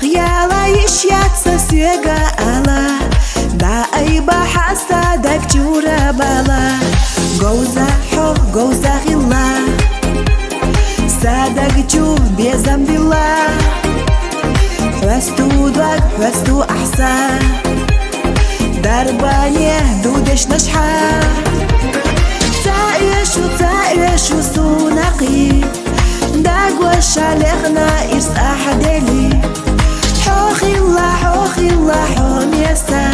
خيالا يشياتسا سيغا ألا دا أي بحاسة داك جورا بالا غوزا حو غوزا غلا سادك جو بيزم بلا حوستو دوك حوستو أحسا دربانيه دودش نشحا تعيشو سونقي داق وشالغنا إرس أحدلي حوخي الله حوم يسا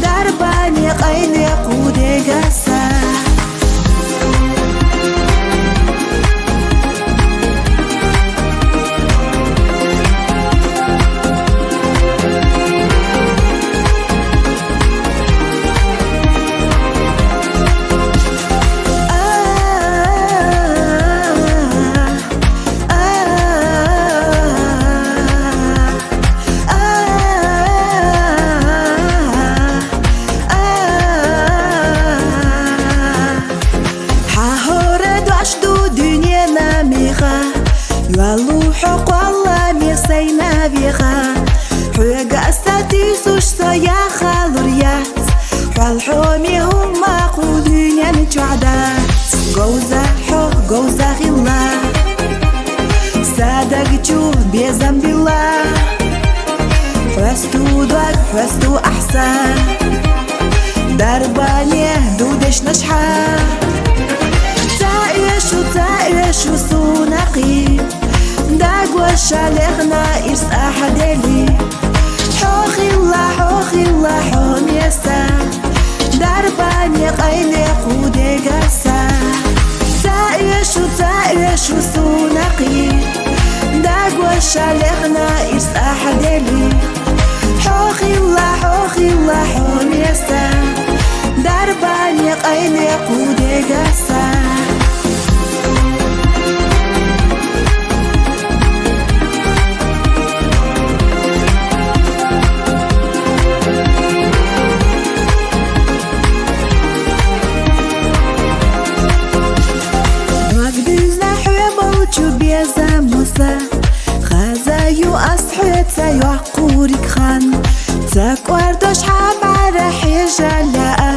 درباني قيني قودي قسا يالو حق والله ميسينا بيخا حوغا استاتيسوش سيا خالوريات والحومي هما قودين ينجعدات غوزا حق غوزا غلا سادك جو بيزم بلا حوستو دوك حوستو أحسن دربانيه دودش نشحا تعيشو سونقي داق وشالغنا إرس أحدلي حوخي الله حوم يسا درباني قيني قودي قسا تعيشو سونقي داق وشالغنا إرس أحدلي حوخي الله حوم يسا درباني قيني قودي قسا بيزا موسى خزايو أصحيت يعقورك خان تاكوردوش حبار حجلاء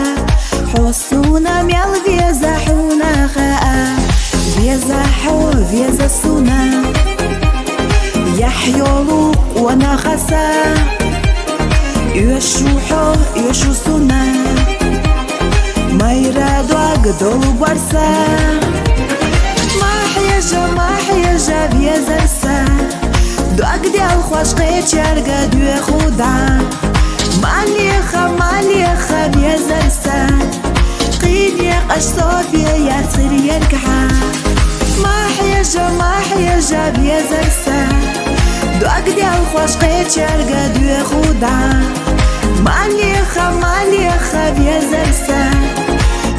حصونا ميال بيزا حونا غاء بيزا حو بيزا سونا يحيولو وانا خسا يشو حو يشو سونا ما يرادو أقدولو برسا محيجا بيزرسا دوك ديال خوشقي تشارقا دوي خودا ماليخا بيزرسا قيدي قش صوفيا يا تصير يركحا محيجا بيزرسا دوك ديال خوشقي تشارقا دوي خودا ماليخا بيزرسا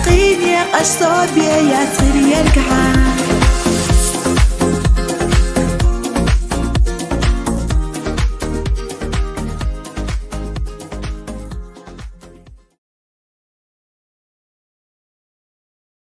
قيدي قش صوفيا يا تصير يركحا